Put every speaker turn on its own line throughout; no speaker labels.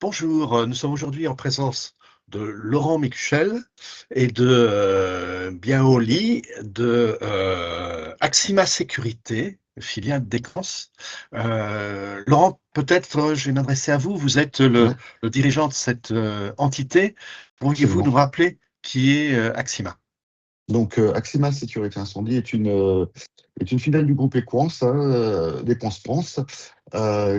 Bonjour, nous sommes aujourd'hui en présence de Laurent Micuchel et de Biao Li de Axima Sécurité, filiale d'Equans. Laurent, peut-être je vais m'adresser à vous. Vous êtes
Ouais,
le dirigeant de cette entité. Pourriez-vous nous
absolument.
rappeler qui est Axima?
Donc, Axima Sécurité Incendie est une filiale du groupe Equans, d'Equans France,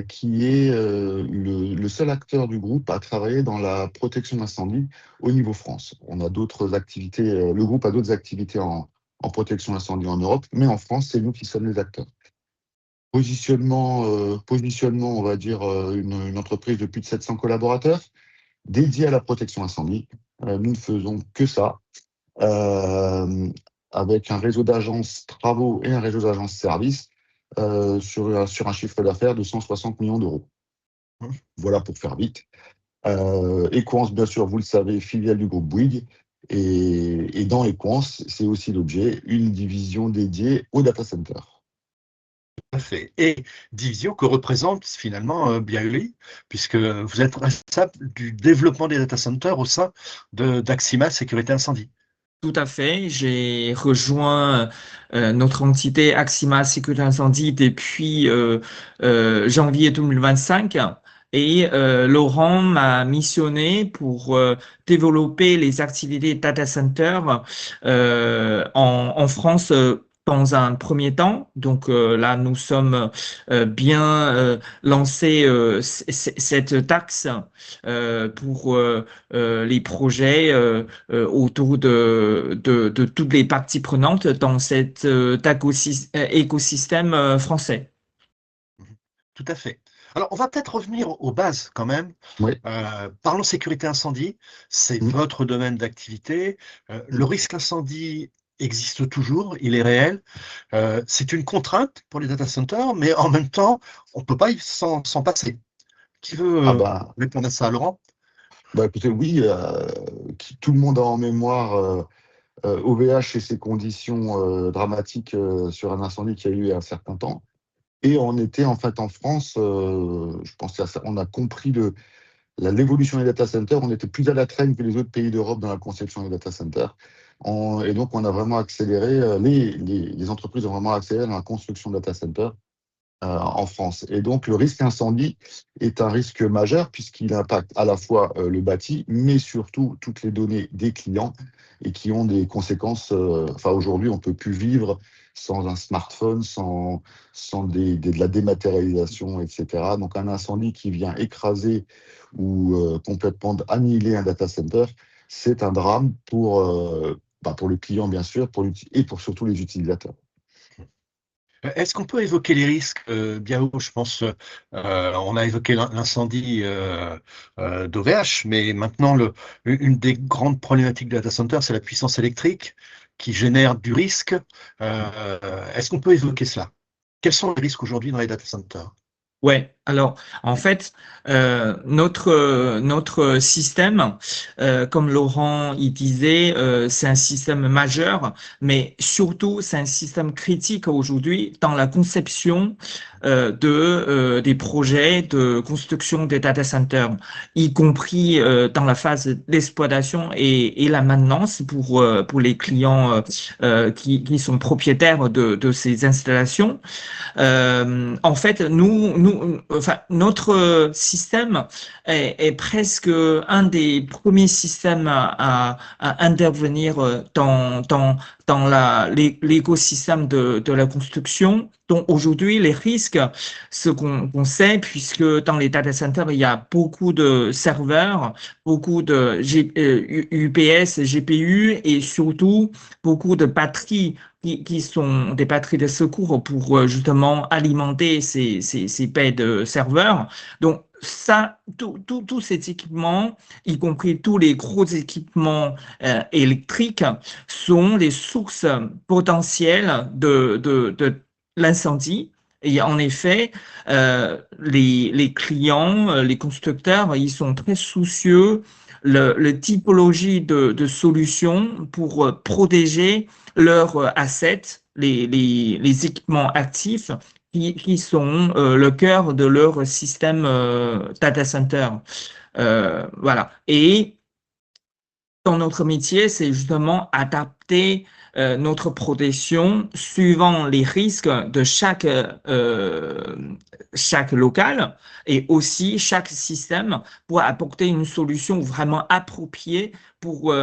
qui est le seul acteur du groupe à travailler dans la protection d'incendie au niveau France. On a d'autres activités, le groupe a d'autres activités en protection d'incendie en Europe, mais en France, c'est nous qui sommes les acteurs. Positionnement, on va dire, une entreprise de plus de 700 collaborateurs dédiée à la protection incendie. Nous ne faisons que ça. euh, Avec un réseau d'agences travaux et un réseau d'agences services sur un chiffre d'affaires de 160 millions d'euros. Voilà pour faire vite. Equans, bien sûr, vous le savez, filiale du groupe Bouygues. Et dans Equans, c'est aussi l'objet, une division dédiée au data center.
Parfait. Et division que représente finalement Biauli, puisque vous êtes responsable du développement des data centers au sein d'Axima Sécurité Incendie.
Tout à fait. J'ai rejoint notre entité Axima Sécurité Incendie depuis janvier 2025 et Laurent m'a missionné pour développer les activités data center en France. Dans un premier temps, donc là nous sommes bien lancé cette taxe pour les projets autour de toutes les parties prenantes dans cet écosystème français.
Tout à fait. Alors, on va peut-être revenir aux bases quand même.
Oui.
Parlons sécurité incendie, c'est
Mm.
votre domaine d'activité. Le risque incendie existe toujours, il est réel. C'est une contrainte pour les data centers, mais en même temps, on ne peut pas s'en passer. Qui veut
Ah bah,
répondre à ça, Laurent?
écoutez, oui, tout le monde a en mémoire OVH et ses conditions dramatiques sur un incendie qu'il y a eu il y a un certain temps. Et on était en fait en France, je pense on a compris l'évolution des data centers, on était plus à la traîne que les autres pays d'Europe dans la conception des data centers. Et donc on a vraiment accéléré, les entreprises ont vraiment accéléré dans la construction de data centers en France. Et donc le risque incendie est un risque majeur puisqu'il impacte à la fois le bâti, mais surtout toutes les données des clients et qui ont des conséquences. Enfin, aujourd'hui, on ne peut plus vivre sans un smartphone, sans de la dématérialisation, etc. Donc un incendie qui vient écraser ou complètement annihiler un data center, c'est un drame pour le client, bien sûr, et pour surtout les utilisateurs.
Est-ce qu'on peut évoquer les risques, Biao? Je pense, on a évoqué l'incendie d'OVH, mais maintenant, une des grandes problématiques de data center, c'est la puissance électrique qui génère du risque. Est-ce qu'on peut évoquer cela? Quels sont les risques aujourd'hui dans les data centers?
Ouais, alors en fait, notre système, comme Laurent y disait, c'est un système majeur, mais surtout c'est un système critique aujourd'hui dans la conception des projets de construction des data centers, y compris dans la phase d'exploitation et la maintenance pour les clients qui sont propriétaires de ces installations. En fait, enfin, notre système est presque un des premiers systèmes à intervenir dans l'écosystème de la construction. Donc aujourd'hui, les risques, ce qu'on sait, puisque dans les data centers, il y a beaucoup de serveurs, beaucoup de UPS, GPU et surtout beaucoup de batteries qui sont des batteries de secours pour justement alimenter ces baies de serveurs. Donc, ça, tous ces équipements, y compris tous les gros équipements électriques, sont les sources potentielles de l'incendie. Et en effet, les clients, les constructeurs, ils sont très soucieux le typologie de solutions pour protéger leurs assets les équipements actifs qui sont le cœur de leur système data center. Voilà. Et dans notre métier, c'est justement adapter notre protection suivant les risques de chaque local et aussi chaque système pour apporter une solution vraiment appropriée pour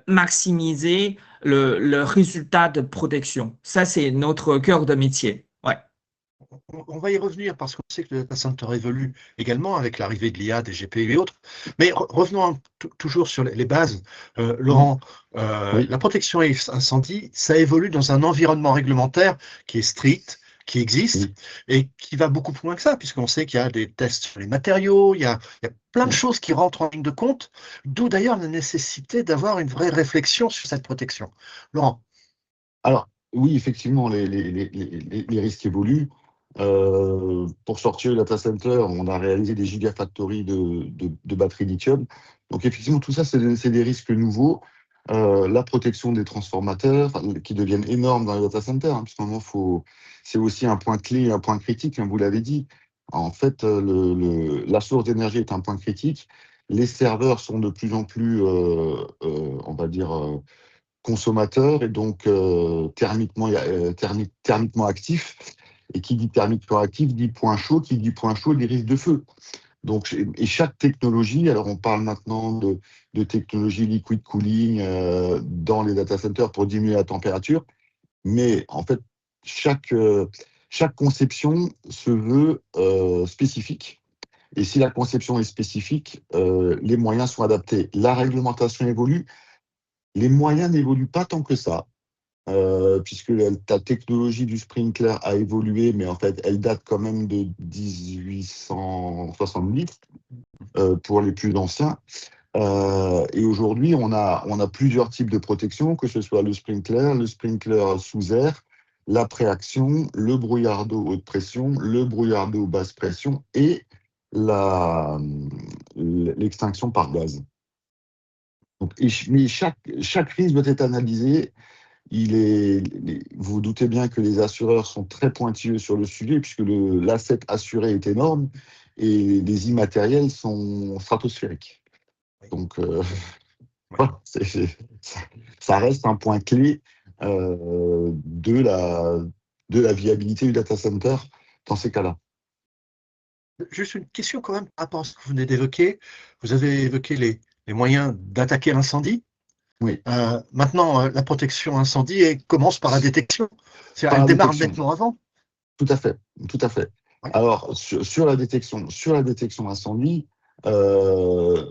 maximiser le résultat de protection. Ça, c'est notre cœur de métier. Ouais.
On va y revenir parce qu'on sait que le data center évolue également avec l'arrivée de l'IA, des GPU et autres. Mais revenons toujours sur les bases. Laurent,
Oui,
la protection incendie, ça évolue dans un environnement réglementaire qui est strict, qui existe
oui.
et qui va beaucoup plus loin que ça, puisqu'on sait qu'il y a des tests sur les matériaux, il y a plein de
Oui.
choses qui rentrent en ligne de compte, d'où d'ailleurs la nécessité d'avoir une vraie réflexion sur cette protection. Laurent.
Alors, oui, effectivement, les risques évoluent. Pour sortir le data center, on a réalisé des gigafactories de batteries lithium. Donc, effectivement, tout ça, c'est des risques nouveaux. La protection des transformateurs, enfin, qui deviennent énormes dans les data centers, hein, puisqu'à un moment, c'est aussi un point clé, un point critique, hein, vous l'avez dit. En fait, la source d'énergie est un point critique. Les serveurs sont de plus en plus, on va dire, consommateur et donc thermiquement actif. Et qui dit thermiquement actif dit point chaud, qui dit point chaud dit risque de feu. Donc, et chaque technologie, alors on parle maintenant de technologie liquid cooling dans les data centers pour diminuer la température, mais en fait, chaque conception se veut spécifique. Et si la conception est spécifique, les moyens sont adaptés. La réglementation évolue, les moyens n'évoluent pas tant que ça, puisque la technologie du sprinkler a évolué, mais en fait, elle date quand même de 1870 pour les plus anciens. Et aujourd'hui, on a plusieurs types de protection, que ce soit le sprinkler sous air, la préaction, le brouillard d'eau haute pression, le brouillard d'eau basse pression et l'extinction par gaz. Donc, mais chaque risque doit être analysé. Vous vous doutez bien que les assureurs sont très pointilleux sur le sujet, puisque l'asset assuré est énorme et les immatériels sont stratosphériques. Donc, voilà, ça reste un point clé de la viabilité du data center dans ces cas-là.
Juste une question quand même par rapport à ce que vous venez d'évoquer. Vous avez évoqué les moyens d'attaquer l'incendie.
Oui,
Maintenant, la protection incendie commence par la détection. C'est-à-dire,
par
elle
la
démarre
détection.
nettement avant.
Tout à fait, tout à fait.
Ouais.
Alors, sur la détection incendie, la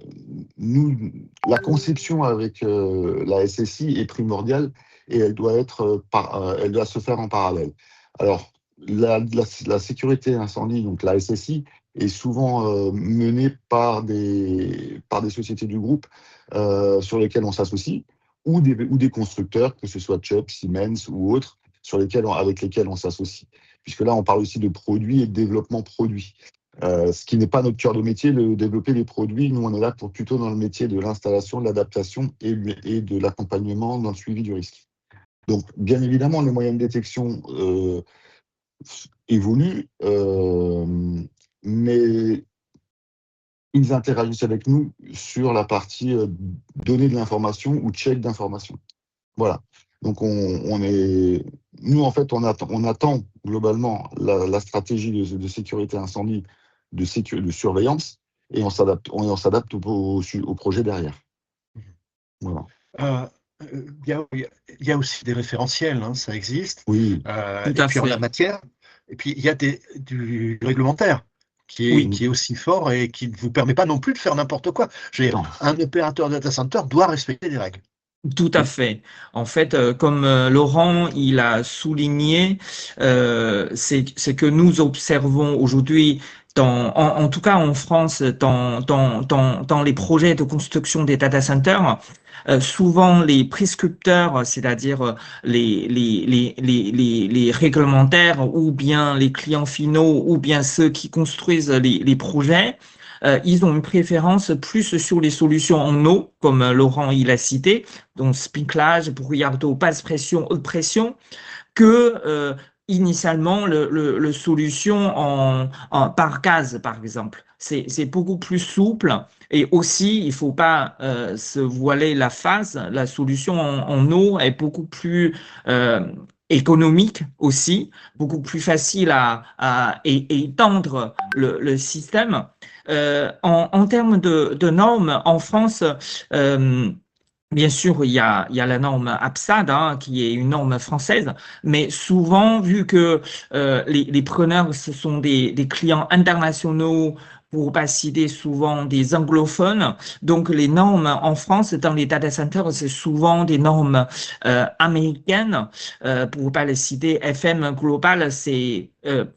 conception avec la SSI est primordiale et elle doit se faire en parallèle. Alors, la sécurité incendie, donc la SSI, est souvent menée par des sociétés du groupe sur lesquelles on s'associe, ou des constructeurs, que ce soit Chubb, Siemens ou autres, avec lesquels on s'associe. Puisque là, on parle aussi de produits et de développement produit. Ce qui n'est pas notre cœur de métier, de développer des produits. Nous, on est là plutôt dans le métier de l'installation, de l'adaptation et de l'accompagnement dans le suivi du risque. Donc, bien évidemment, les moyens de détection évoluent, mais ils interagissent avec nous sur la partie donner de l'information ou check d'information. Voilà. Donc, nous, en fait, on attend globalement la stratégie de sécurité incendie, de surveillance, et on s'adapte au projet derrière. Voilà.
Euh, il y a aussi des référentiels, hein, ça existe.
Oui,
Tout
Et
à
puis en la
fait.
matière. Et puis il y a du réglementaire
Oui.
qui est aussi fort et qui ne vous permet pas non plus de faire n'importe quoi. Je veux dire,
non,
un opérateur data center doit respecter des règles.
Tout à
oui,
fait. En fait, comme Laurent il a souligné, c'est que nous observons aujourd'hui, en tout cas en France, dans les projets de construction des data centers, souvent les prescripteurs, c'est-à-dire les réglementaires ou bien les clients finaux ou bien ceux qui construisent les projets, ils ont une préférence plus sur les solutions en eau, comme Laurent il a cité, donc sprinklage, brouillard d'eau, basse pression, haute pression, que initialement le solution par gaz, par exemple. C'est beaucoup plus souple et aussi, il ne faut pas se voiler la face, la solution en eau est beaucoup plus économique aussi, beaucoup plus facile et étendre le système. En termes de normes, en France, euh, bien sûr, il y a la norme APSAD, hein, qui est une norme française, mais souvent, vu que les preneurs, ce sont des clients internationaux, pour pas citer souvent des anglophones, donc les normes en France, dans les data centers, c'est souvent des normes américaines, pour pas les citer, FM Global, c'est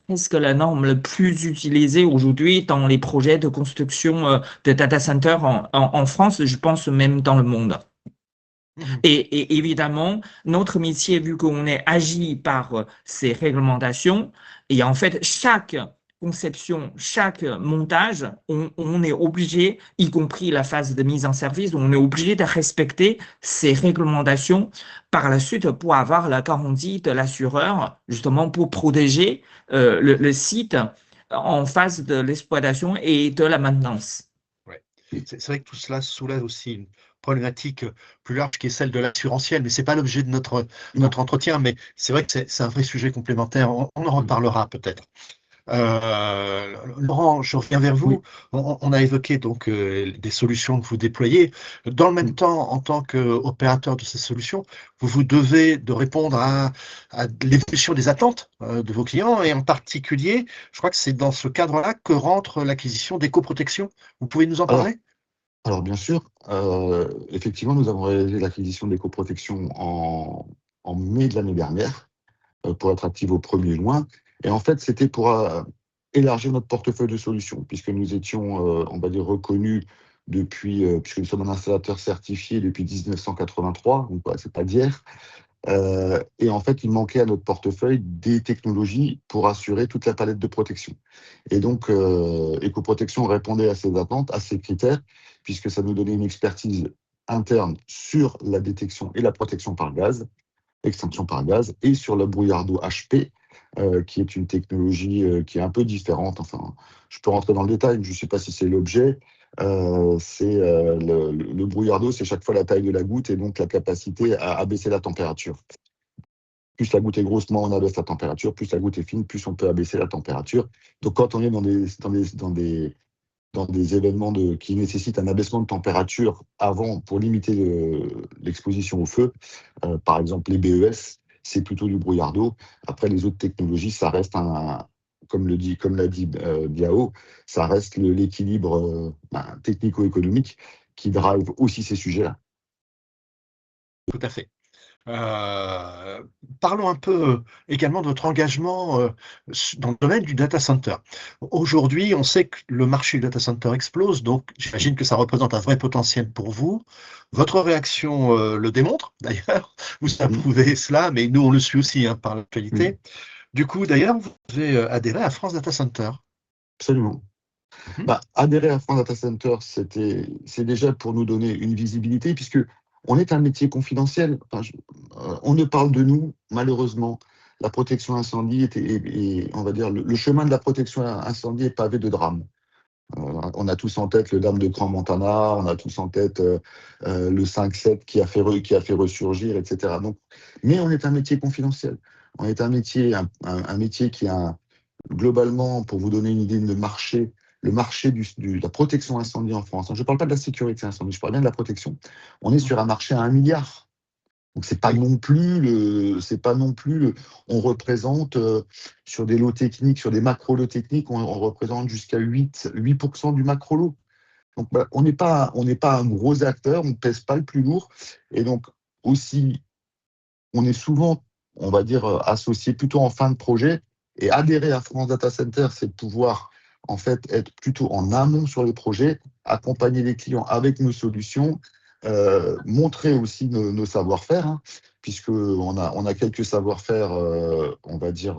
presque la norme la plus utilisée aujourd'hui dans les projets de construction de data centers en France, je pense même dans le monde.
Mhm.
Et évidemment, notre métier, vu qu'on est agi par ces réglementations, et en fait, chaque conception, chaque montage, on est obligé, y compris la phase de mise en service, on est obligé de respecter ces réglementations par la suite pour avoir la garantie de l'assureur, justement pour protéger le site en phase de l'exploitation et de la maintenance.
Ouais. C'est vrai que tout cela soulève aussi une problématique plus large qui est celle de l'assurantiel, mais ce n'est pas l'objet de
Non.
notre entretien, mais c'est vrai que c'est un vrai sujet complémentaire. On en reparlera peut-être. Laurent, je reviens vers vous.
Oui.
On a évoqué donc des solutions que vous déployez. Dans le même
Oui.
temps, en tant qu'opérateur de ces solutions, vous vous devez de répondre à l'évolution des attentes de vos clients et en particulier, je crois que c'est dans ce cadre-là que rentre l'acquisition d'éco-protection. Vous pouvez nous en
Alors,
parler?
alors, bien sûr, effectivement, nous avons réalisé l'acquisition d'éco-protection en mai de l'année dernière, pour être active au 1er juin. Et en fait, c'était pour élargir notre portefeuille de solutions, puisque nous étions, on va dire, reconnus depuis, puisque nous sommes un installateur certifié depuis 1983, donc voilà, c'est pas d'hier. Et en fait, il manquait à notre portefeuille des technologies pour assurer toute la palette de protection. Et donc, Éco-Protection répondait à ces attentes, à ces critères, puisque ça nous donnait une expertise interne sur la détection et la protection par gaz, extinction par gaz, et sur le brouillardeau HP, qui est une technologie qui est un peu différente. Enfin, je peux rentrer dans le détail, mais je ne sais pas si c'est l'objet. Le brouillardeau, c'est chaque fois la taille de la goutte et donc la capacité à abaisser la température. Plus la goutte est grosse, moins on abaisse la température. Plus la goutte est fine, plus on peut abaisser la température. Donc, quand on est dans des événements qui nécessitent un abaissement de température avant pour limiter l'exposition au feu, par exemple les BES, c'est plutôt du brouillardeau. Après, les autres technologies, ça reste comme l'a dit Biao, ça reste l'équilibre technico-économique qui drive aussi ces sujets-là.
Tout à fait. Euh, Parlons un peu également de votre engagement dans le domaine du data center. Aujourd'hui, on sait que le marché du data center explose, donc j'imagine que ça représente un vrai potentiel pour vous. Votre réaction le démontre, d'ailleurs. Vous
Mm,
approuvez cela, mais nous, on le suit aussi hein, par
mm,
l'actualité. Du coup, d'ailleurs, vous avez adhéré à France Data Center.
absolument.
Mhm.
Adhérer à France Data Center, c'est déjà pour nous donner une visibilité, puisque on est un métier confidentiel. Enfin, on ne parle de nous, malheureusement. La protection incendie on va dire, le chemin de la protection incendie est pavé de drames. On a tous en tête le drame de Crans-Montana, on a tous en tête le 5-7 qui a fait ressurgir, etc. Donc, mais on est un métier confidentiel. On est un métier, un métier qui a globalement, pour vous donner une idée de marché, le marché de la protection incendie en France. Je ne parle pas de la sécurité incendie, je parle bien de la protection. On est sur un marché à 1 milliard. Donc c'est pas
Oui,
non plus on représente sur des lots techniques, sur des macro-lots techniques, on représente jusqu'à 8% du macro-lot. Donc voilà, on n'est pas un gros acteur, on ne pèse pas le plus lourd. Et donc aussi, on est souvent, on va dire, associé plutôt en fin de projet. Et adhérer à France Data Center, c'est de pouvoir en fait être plutôt en amont sur les projets, accompagner les clients avec nos solutions, montrer aussi nos savoir-faire, hein, puisque on a quelques savoir-faire, on va dire,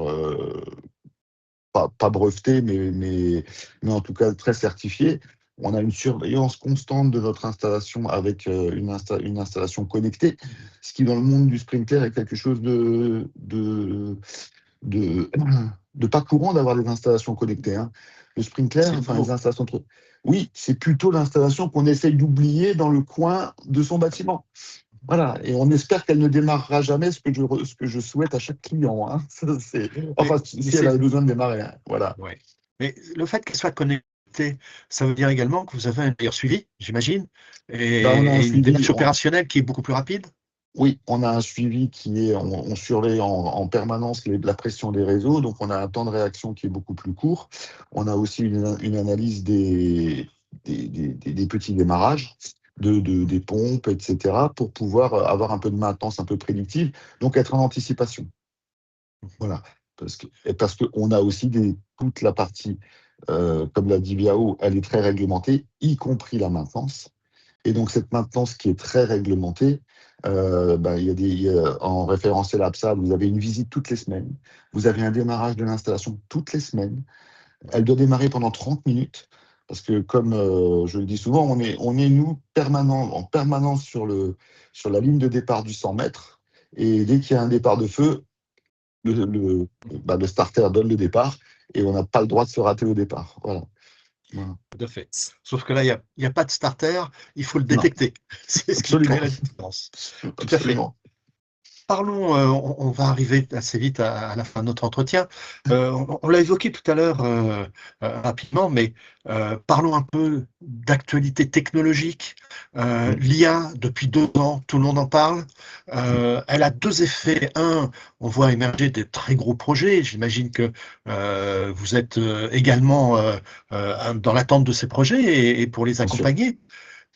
pas breveté, mais en tout cas très certifié. On a une surveillance constante de notre installation avec une installation connectée, ce qui dans le monde du sprinkler est quelque chose de, de pas courant d'avoir des installations connectées, hein. Le sprinkler,
C'est
enfin les
nouveau.
installations oui, c'est plutôt l'installation qu'on essaye d'oublier dans le coin de son bâtiment. Voilà, et on espère qu'elle ne démarrera jamais, ce que je souhaite à chaque client, hein.
Mais,
Enfin,
mais
si elle
c'est
avait besoin de démarrer, hein. Voilà.
ouais. Mais le fait qu'elle soit connectée, ça veut dire également que vous avez un meilleur suivi, j'imagine,
Ben, on a un
et une
suivi,
démarche opérationnelle qui est beaucoup plus rapide.
oui, on a un suivi qui est, on surveille en permanence la pression des réseaux, donc on a un temps de réaction qui est beaucoup plus court. On a aussi une analyse des petits démarrages, des pompes, etc., pour pouvoir avoir un peu de maintenance un peu prédictive, donc être en anticipation. Voilà. Parce qu'on a aussi toute la partie, comme l'a dit Biao, elle est très réglementée, y compris la maintenance. Et donc, cette maintenance qui est très réglementée, en référentiel APSA, vous avez une visite toutes les semaines, vous avez un démarrage de l'installation toutes les semaines. Elle doit démarrer pendant 30 minutes, parce que comme je le dis souvent, nous, en permanence sur la ligne de départ du 100 mètres, et dès qu'il y a un départ de feu, le starter donne le départ, et on n'a pas le droit de se rater au départ. Voilà. Voilà.
Tout à fait. Sauf que là, il n'y a pas de starter, il faut le
Non,
détecter. C'est ce qui fait
absolument.
la différence. Tout à fait.
Absolument.
Parlons, on va arriver assez vite à la fin de notre entretien. On l'a évoqué tout à l'heure rapidement, mais parlons un peu d'actualité technologique. L'IA, depuis 2 ans, tout le monde en parle. Elle a deux effets. Un, on voit émerger des très gros projets. J'imagine que vous êtes également dans l'attente de ces projets et pour les
Bien sûr.
accompagner.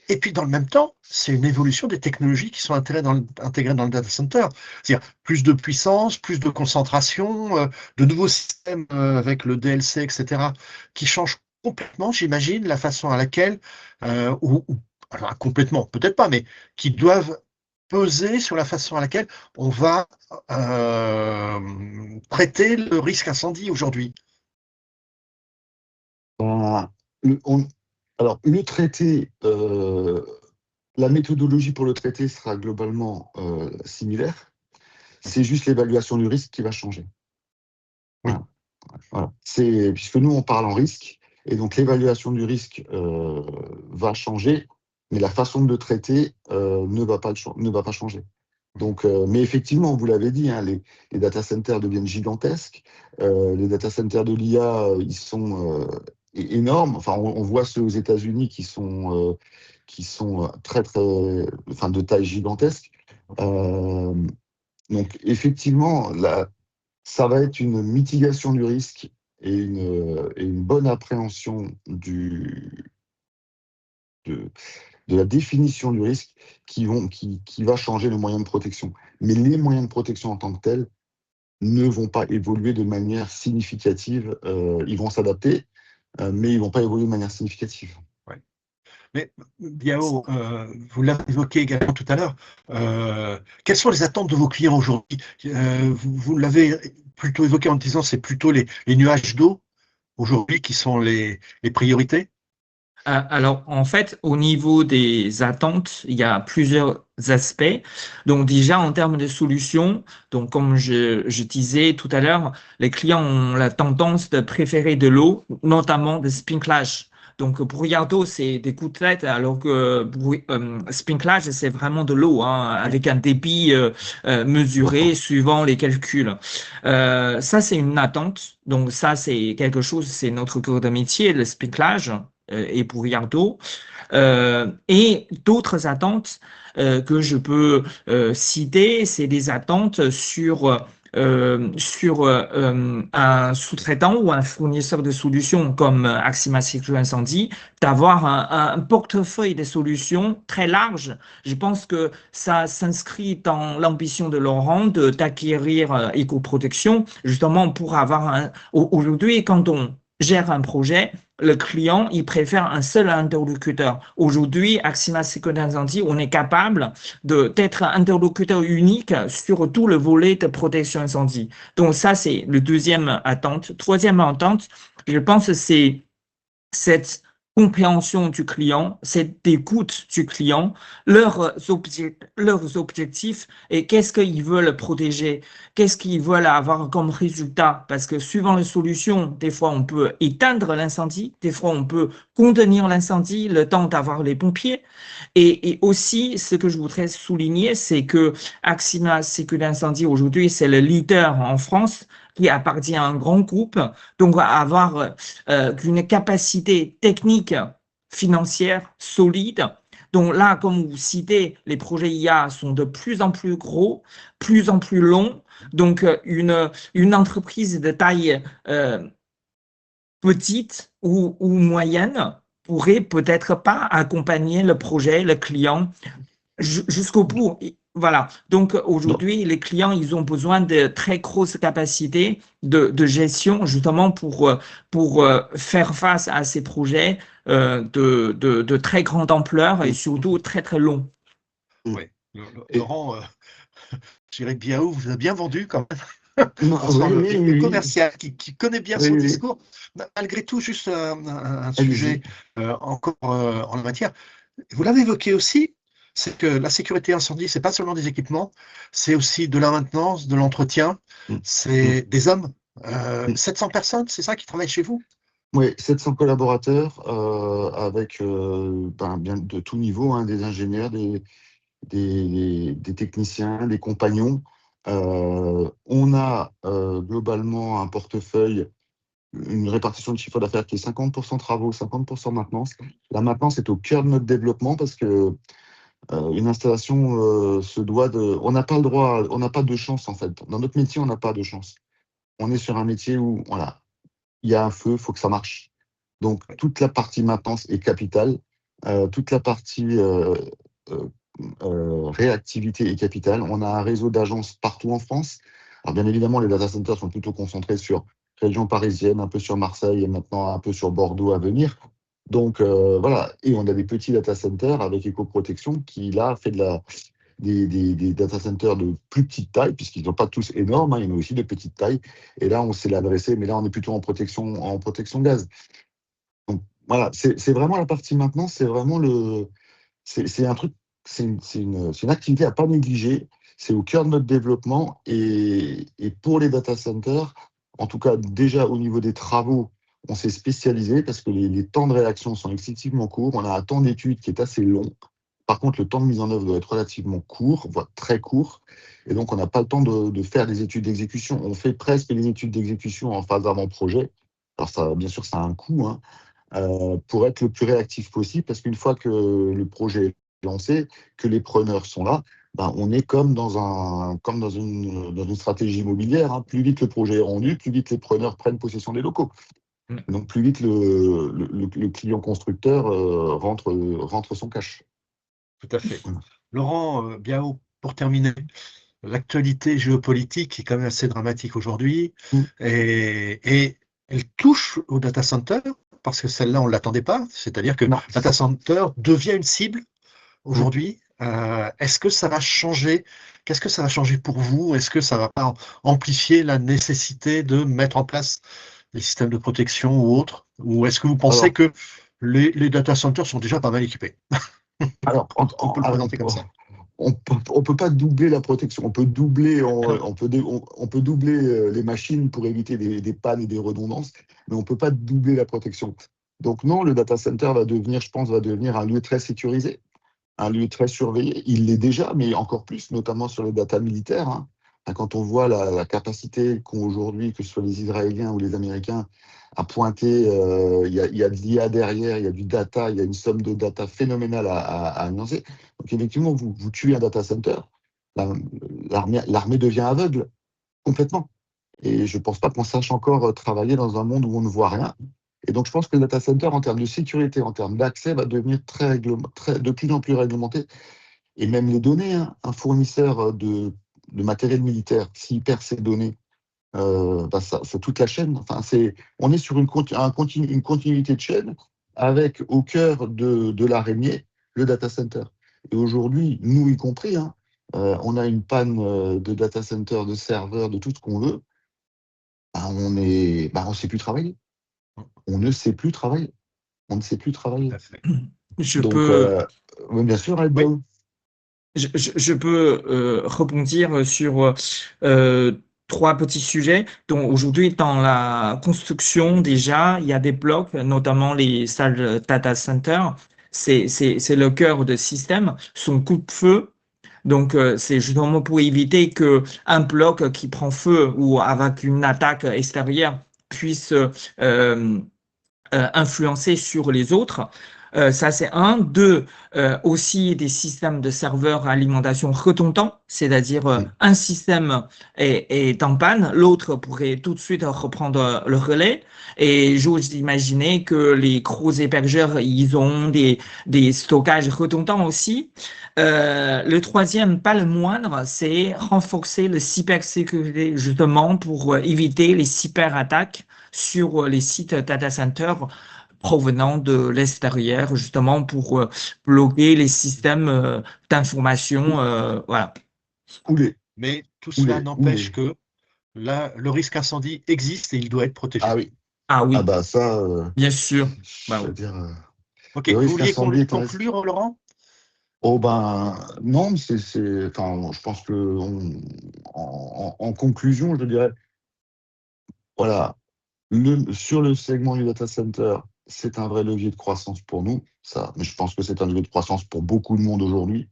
Et puis, dans le même temps, c'est une évolution des technologies qui sont intégrées dans le data center. C'est-à-dire plus de puissance, plus de concentration, de nouveaux systèmes avec le DLC, etc., qui changent complètement, j'imagine, la façon à laquelle, alors complètement, peut-être pas, mais qui doivent peser sur la façon à laquelle on va traiter le risque incendie aujourd'hui.
Ben, le- on- alors, le traité, la méthodologie pour le traité sera globalement similaire. C'est juste l'évaluation du risque qui va changer.
Oui,
Voilà. Voilà. Puisque nous, on parle en risque, et donc l'évaluation du risque va changer, mais la façon de le traiter ne va pas changer. Donc, mais effectivement, vous l'avez dit, hein, les data centers deviennent gigantesques. Les data centers de l'IA, ils sont énormes. Enfin, on voit ceux aux États-Unis qui sont très, très, enfin, de taille gigantesque. Euh, donc, effectivement, ça va être une mitigation du risque et une bonne appréhension de, de la définition du risque qui va changer le moyen de protection. Mais les moyens de protection en tant que tels ne vont pas évoluer de manière significative. Ils vont s'adapter, mais ils ne vont pas évoluer de manière significative.
ouais. Mais Biao, vous l'avez évoqué également tout à l'heure, quelles sont les attentes de vos clients aujourd'hui? Vous l'avez plutôt évoqué en disant c'est plutôt les nuages d'eau aujourd'hui qui sont les priorités?
Alors, en fait, au niveau des attentes, il y a plusieurs aspects. Donc, déjà, en termes de solutions, donc, comme je disais tout à l'heure, les clients ont la tendance de préférer de l'eau, notamment de sprinklage. Donc, brouillardeau, c'est des gouttelettes, alors que sprinklage, c'est vraiment de l'eau, hein,
Oui,
avec un débit mesuré
Important.
suivant les calculs. Ça, c'est une attente. Donc, ça, c'est quelque chose, c'est notre cœur de métier, le sprinklage et brouillardeau, et d'autres attentes que je peux citer, c'est des attentes sur un sous-traitant ou un fournisseur de solutions comme Axima Sécurité Incendie, d'avoir un portefeuille de solutions très large. Je pense que ça s'inscrit dans l'ambition de Laurent d'acquérir Ecoprotection, justement pour avoir aujourd'hui, quand gère un projet, le client, il préfère un seul interlocuteur. Aujourd'hui, Axima Sécurité Incendie, on est capable d'être un interlocuteur unique sur tout le volet de protection incendie. Donc ça, c'est le deuxième attente. Troisième attente, je pense que c'est cette compréhension du client, cette écoute du client, leurs objectifs et qu'est-ce qu'ils veulent protéger, qu'est-ce qu'ils veulent avoir comme résultat. Parce que suivant les solutions, des fois on peut éteindre l'incendie, des fois on peut contenir l'incendie, le temps d'avoir les pompiers. Et aussi, ce que je voudrais souligner, c'est que Axima Sécurité Incendie aujourd'hui, c'est le leader en France qui appartient à un grand groupe, donc avoir une capacité technique, financière solide. Donc là, comme vous citez, les projets IA sont de plus en plus gros, plus en plus longs. Donc une entreprise de taille petite ou moyenne pourrait peut-être pas accompagner le projet, le client jusqu'au bout. Voilà. Donc
Non.
aujourd'hui, les clients, ils ont besoin de très grosses capacités de gestion justement pour faire face à ces projets de très grande ampleur et
Mm.
surtout très très longs.
Mm.
Oui.
Et,
Laurent, je dirais que Biao vous a bien vendu quand même.
non,
On sent
oui, oui,
le
oui, oui,
commercial qui connaît bien
oui,
son
oui.
discours. Malgré tout, juste un
Allez-y.
sujet encore en la matière. Vous l'avez évoqué aussi, c'est que la sécurité incendie, c'est pas seulement des équipements, c'est aussi de la maintenance, de l'entretien,
Mm. Mm.
c'est des hommes.
Mm.
700 personnes, c'est ça qui travaillent chez vous?
Oui, 700 collaborateurs avec bien de tout niveau, hein, des ingénieurs, des techniciens, des compagnons. On a globalement un portefeuille, une répartition de chiffre d'affaires qui est 50% travaux, 50% maintenance. La maintenance est au cœur de notre développement parce que une installation se doit de. On n'a pas le droit, on n'a pas de chance en fait. Dans notre métier, on n'a pas de chance. On est sur un métier où voilà, il y a un feu, il faut que ça marche. Donc toute la partie maintenance est capitale, toute la partie euh, réactivité est capitale. On a un réseau d'agences partout en France. Alors bien évidemment, les data centers sont plutôt concentrés sur région parisienne, un peu sur Marseille et maintenant un peu sur Bordeaux à venir. Donc voilà, et on a des petits data centers avec éco-protection qui là fait des data centers de plus petite taille, puisqu'ils ne sont pas tous énormes, hein, il y en a aussi de petite taille. Et là, on s'est adressé, mais là, on est plutôt en protection gaz. Donc voilà, c'est vraiment la partie maintenant, c'est vraiment c'est un truc, c'est une activité à pas négliger. C'est au cœur de notre développement et pour les data centers, en tout cas déjà au niveau des travaux, on s'est spécialisé parce que les temps de réaction sont excessivement courts. On a un temps d'étude qui est assez long. Par contre, le temps de mise en œuvre doit être relativement court, voire très court. Et donc, on n'a pas le temps de faire des études d'exécution. On fait presque les études d'exécution en phase avant-projet. Alors, ça, bien sûr, ça a un coût, hein, pour être le plus réactif possible, parce qu'une fois que le projet est lancé, que les preneurs sont là, ben, on est comme dans une stratégie immobilière, hein. Plus vite le projet est rendu, plus vite les preneurs prennent possession des locaux. Donc plus vite le client constructeur rentre son cash.
Tout à fait. Laurent Biao, pour terminer, l'actualité géopolitique est quand même assez dramatique aujourd'hui
Mm.
et elle touche au data center parce que celle-là, on ne l'attendait pas. C'est-à-dire que
Non.
data center devient une cible
Mm.
aujourd'hui. Est-ce que ça va changer? Qu'est-ce que ça va changer pour vous? Est-ce que ça va pas amplifier la nécessité de mettre en place des systèmes de protection ou autres? Ou est-ce que vous pensez
Alors,
que les data centers sont déjà pas mal équipés?
alors,
On peut le présenter comme ça.
on peut pas doubler la protection. On peut doubler, on peut doubler les machines pour éviter des pannes et des redondances, mais on peut pas doubler la protection. Donc non, le data center va devenir, je pense, va devenir un lieu très sécurisé, un lieu très surveillé. Il l'est déjà, mais encore plus, notamment sur les data militaires, hein. Quand on voit la capacité qu'ont aujourd'hui, que ce soit les Israéliens ou les Américains, à pointer, il y a de l'IA derrière, il y a du data, il y a une somme de data phénoménale à annoncer. Donc effectivement, vous tuez un data center, l'armée devient aveugle complètement. Et je ne pense pas qu'on sache encore travailler dans un monde où on ne voit rien. Et donc, je pense que le data center, en termes de sécurité, en termes d'accès, va devenir de plus en plus réglementé. Et même les données, hein, un fournisseur de matériel militaire, s'il perd ses données, c'est toute la chaîne. Enfin, on est sur une continuité de chaîne avec au cœur de l'araignée le data center. Et aujourd'hui, nous y compris, hein, on a une panne de data center, de serveurs, de tout ce qu'on veut. On ne sait plus travailler. On ne sait plus travailler. On ne sait plus travailler.
Tout à fait.
Je
Donc,
peux,
oui, bien sûr,
Oui.
je peux rebondir sur trois petits sujets. Donc aujourd'hui, dans la construction, déjà, il y a des blocs, notamment les salles data center. C'est le cœur de système. Son coupe-feu. Donc, c'est justement pour éviter que un bloc qui prend feu ou avec une attaque extérieure puisse influencer sur les autres. Ça, c'est un. Deux, aussi des systèmes de serveurs à alimentation redondants, c'est-à-dire un système est en panne, l'autre pourrait tout de suite reprendre le relais. Et j'ose imaginer que les gros hébergeurs, ils ont des stockages redondants aussi. Le troisième, pas le moindre, c'est renforcer le cybersécurité justement pour éviter les cyberattaques sur les sites data centers provenant de l'extérieur, justement pour bloquer les systèmes d'information. Voilà.
Mais tout cela n'empêche que là, le risque incendie existe et il doit être protégé.
Ah oui.
Ah oui,
Ah bah ça,
bien sûr.
je veux dire,
Ok,
le
vous
risque
vouliez
incendie est un risque.
conclure, Laurent?
Oh ben non, mais enfin, je pense que en conclusion, je dirais, voilà, sur le segment du data center, c'est un vrai levier de croissance pour nous, ça, mais je pense que c'est un levier de croissance pour beaucoup de monde aujourd'hui.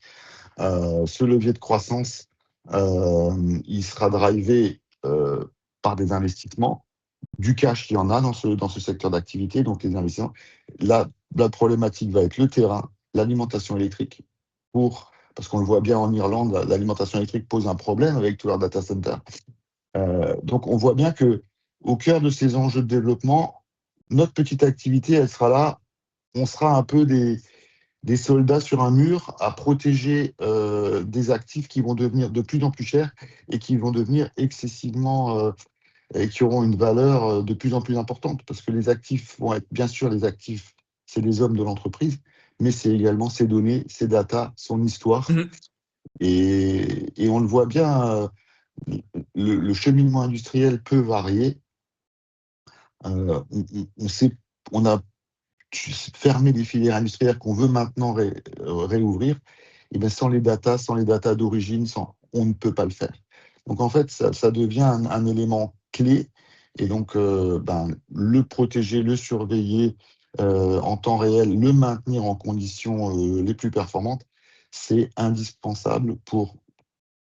Ce levier de croissance, il sera drivé par des investissements, du cash qu'il y en a dans ce secteur d'activité, donc les investissements. La problématique va être le terrain, l'alimentation électrique, parce qu'on le voit bien en Irlande, l'alimentation électrique pose un problème avec tous leurs data centers. Donc on voit bien que au cœur de ces enjeux de développement, notre petite activité, elle sera là. On sera un peu des soldats sur un mur à protéger des actifs qui vont devenir de plus en plus chers et qui vont devenir excessivement et qui auront une valeur de plus en plus importante, parce que les actifs vont être, bien sûr, les actifs, c'est les hommes de l'entreprise, mais c'est également ses données, ses data, son histoire.
Mhm.
Et on le voit bien, le cheminement industriel peut varier. On a fermé des filières industrielles qu'on veut maintenant réouvrir. Et bien sans les data d'origine, on ne peut pas le faire. Donc en fait, ça devient un élément clé. Et donc, le protéger, le surveiller en temps réel, le maintenir en conditions les plus performantes, c'est indispensable pour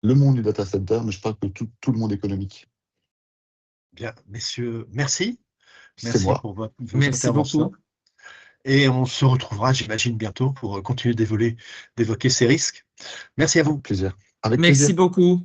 le monde du data center, mais je parle que tout le monde économique.
Bien, messieurs, merci.
C'est
Merci
moi.
pour vos
Merci
interventions.
beaucoup.
Et on se retrouvera, j'imagine, bientôt pour continuer d'évoquer ces risques. Merci à vous.
Plaisir. Avec
Merci
plaisir.
beaucoup.